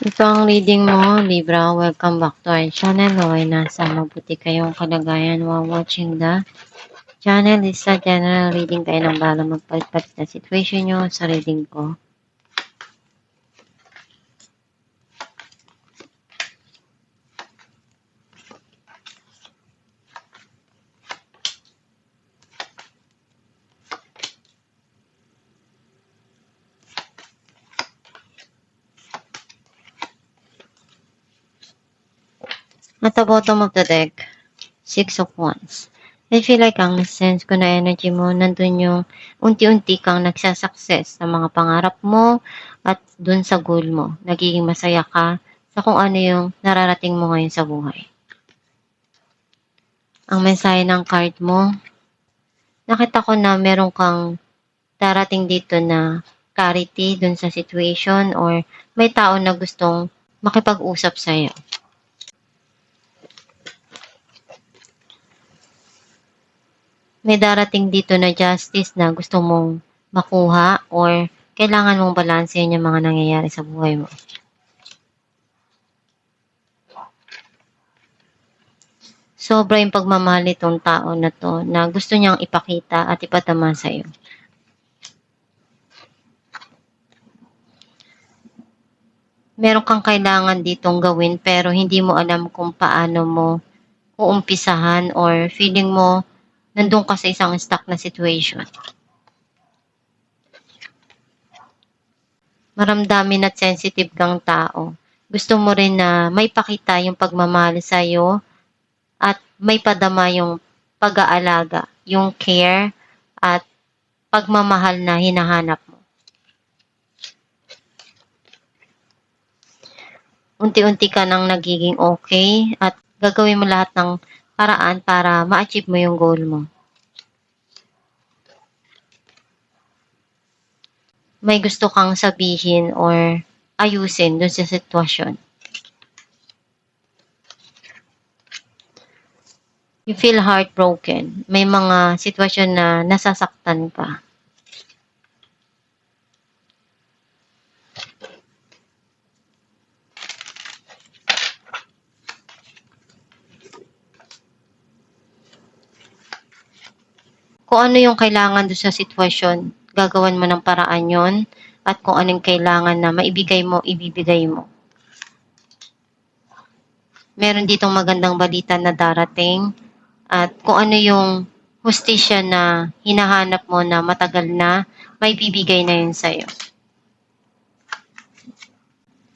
Ito ang reading mo, Libra. Welcome back to our channel. Naway nasa mabuti kayong kalagayan while watching the channel. Is a general reading, kayo ng bala magpalit-palit na situation nyo sa reading ko. At the bottom of the deck, Six of Wands. I feel like ang sense ko na energy mo, nandun yung unti-unti kang nagsasucess sa mga pangarap mo at dun sa goal mo. Nagiging masaya ka sa kung ano yung nararating mo ngayon sa buhay. Ang mensahe ng card mo, nakita ko na meron kang darating dito na clarity dun sa situation or may tao na gustong makipag-usap sa'yo. May darating dito na justice na gusto mong makuha or kailangan mong balansehin yung mga nangyayari sa buhay mo. Sobra yung pagmamahal nitong tao na to na gusto niyang ipakita at ipatama sa'yo. Meron kang kailangan ditong gawin pero hindi mo alam kung paano mo uumpisahan or feeling mo nandun ka sa isang stuck na situation. Maramdamin at sensitive kang tao. Gusto mo rin na may pakita yung pagmamahal sa'yo at may padama yung pag-aalaga, yung care at pagmamahal na hinahanap mo. Unti-unti ka nang nagiging okay at gagawin mo lahat ng paraan para ma-achieve mo yung goal mo. May gusto kang sabihin or ayusin dun sa sitwasyon. You feel heartbroken. May mga sitwasyon na nasasaktan ka. Kung ano yung kailangan doon sa sitwasyon, gagawan mo ng paraan yon at kung anong kailangan na maibigay mo, ibibigay mo. Meron ditong magandang balita na darating at kung ano yung hustisya na hinahanap mo na matagal na, may bibigay na yun sa'yo.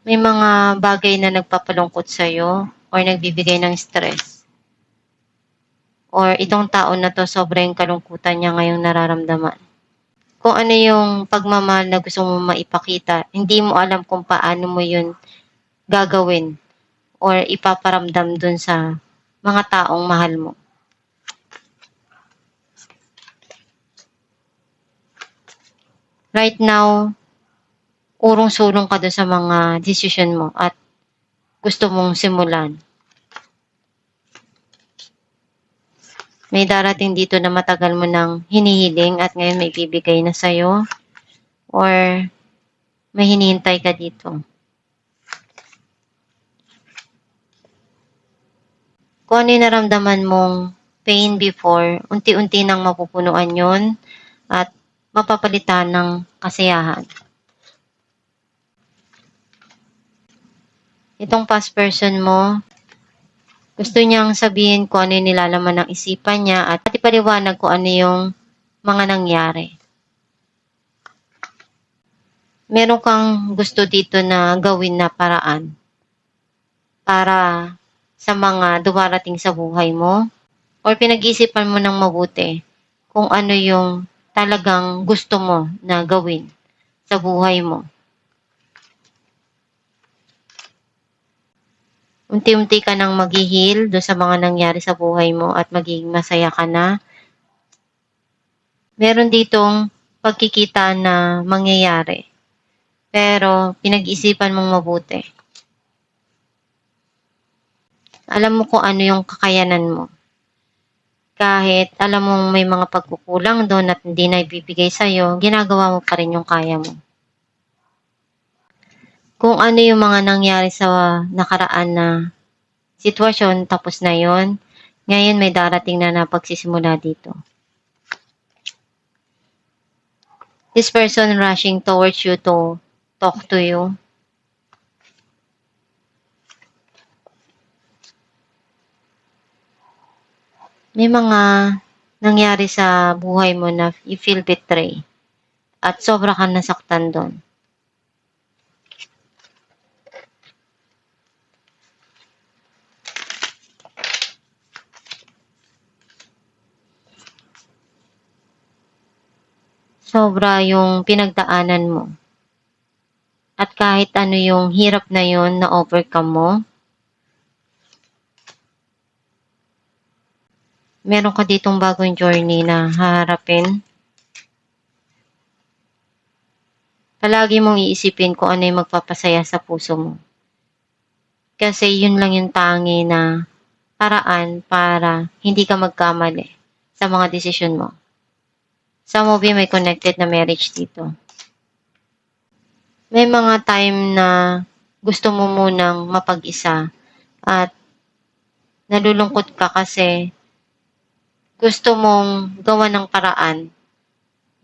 May mga bagay na nagpapalungkot sa'yo or nagbibigay ng stress. Or itong tao na to, sobrang kalungkutan niya ngayong nararamdaman. Kung ano yung pagmamahal na gusto mo maipakita, hindi mo alam kung paano mo yun gagawin or ipaparamdam dun sa mga taong mahal mo. Right now, urong-sulong ka dun sa mga decision mo at gusto mong simulan. May darating dito na matagal mo nang hinihiling at ngayon may bibigay na sa'yo or may hinihintay ka dito. Kung ano yung naramdaman mong pain before, unti-unti nang mapupunuan yon at mapapalitan ng kasiyahan. Itong past person mo, gusto niyang sabihin kung ano yung nilalaman ng isipan niya at ipaliwanag kung ano yung mga nangyari. Meron kang gusto dito na gawin na paraan para sa mga dumarating sa buhay mo or pinag-iisipan mo ng mabuti kung ano yung talagang gusto mo na gawin sa buhay mo. Unti-unti ka nang mag-heal doon sa mga nangyari sa buhay mo at magiging masaya ka na. Meron ditong pagkikita na mangyayari. Pero pinag-isipan mong mabuti. Alam mo kung ano yung kakayanan mo. Kahit alam mong may mga pagkukulang doon at hindi na ibibigay sa'yo, ginagawa mo pa rin yung kaya mo. kung ano yung mga nangyari sa nakaraan na sitwasyon, tapos na yon. Ngayon may darating na pagsisimula dito. This person rushing towards you to talk to you. May mga nangyari sa buhay mo na you feel betray at sobra kang nasaktan doon. Sobra yung pinagdaanan mo. At kahit ano yung hirap na yon na overcome mo, meron ka ditong bagong journey na haharapin. Palagi mong iisipin kung ano yung magpapasaya sa puso mo. Kasi yun lang yung tangi na paraan para hindi ka magkamali sa mga desisyon mo. Sa movie may connected na marriage dito. May mga time na gusto mo munang mapag-isa at nalulungkot ka kasi gusto mong gawa ng paraan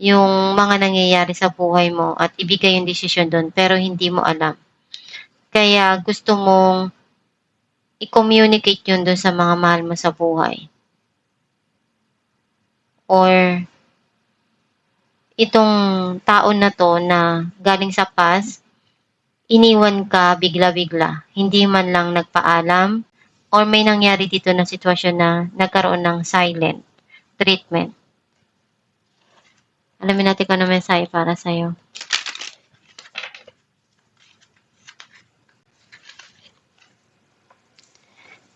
yung mga nangyayari sa buhay mo at ibigay yung desisyon doon pero hindi mo alam. Kaya gusto mong i-communicate yun doon sa mga mahal mo sa buhay. Or itong taon na to na galing sa past, iniwan ka bigla-bigla, hindi man lang nagpaalam, or may nangyari dito na sitwasyon na nagkaroon ng silent treatment. Alamin natin kung ano mensahe para sa'yo.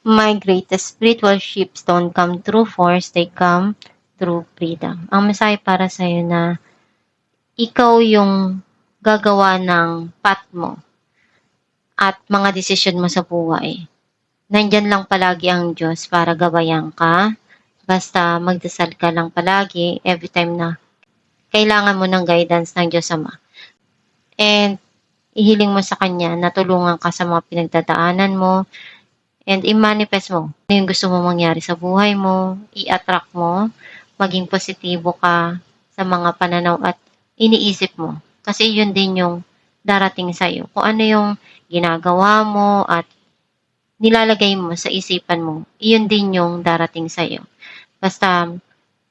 My greatest spiritual shifts don't come through force, they come through freedom. Ang mensahe para sa'yo na ikaw yung gagawa ng path mo at mga desisyon mo sa buhay. Nandyan lang palagi ang Diyos para gabayan ka. Basta magdasal ka lang palagi every time na kailangan mo ng guidance ng Diyos Ama. And ihiling mo sa Kanya na tulungan ka sa mga pinagdadaanan mo and i-manifest mo ano yung gusto mo mangyari sa buhay mo, i-attract mo, maging positibo ka sa mga pananaw at iniisip mo. Kasi yun din yung darating sa'yo. Kung ano yung ginagawa mo at nilalagay mo sa isipan mo, iyon din yung darating sa'yo. Basta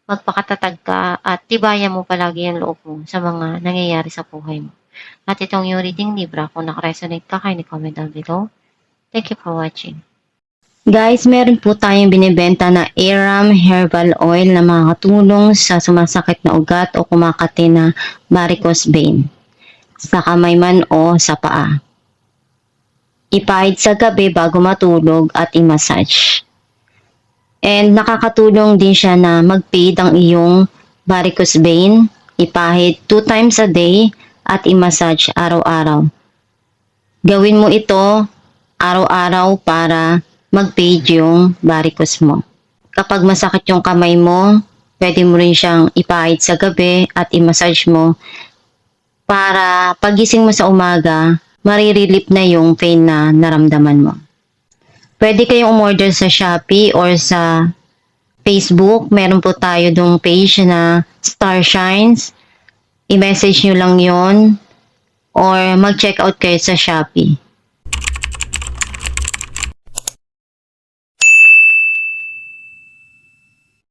magpakatatag ka at tibayan mo palagi yung loob mo sa mga nangyayari sa buhay mo. At itong yung reading Libra, kung nakaresonate ka, kindly comment down below. Thank you for watching. Guys, meron po tayong binibenta na Aram Herbal Oil na makakatulong sa sumasakit na ugat o kumakati na varicose vein sa kamay man o sa paa. Ipahid sa gabi bago matulog at i-massage. And nakakatulong din siya na mag-fade ang iyong varicose vein. Ipahid 2 times a day at i-massage araw-araw. Gawin mo ito araw-araw para mag-fade yung varicose mo. Kapag masakit yung kamay mo, pwede mo rin siyang ipahid sa gabi at i-massage mo para pagising mo sa umaga, marirelieve na yung pain na naramdaman mo. Pwede kayong umorder sa Shopee or sa Facebook. Meron po tayo dong page na Star Shines. I-message nyo lang yon or mag-check out kayo sa Shopee.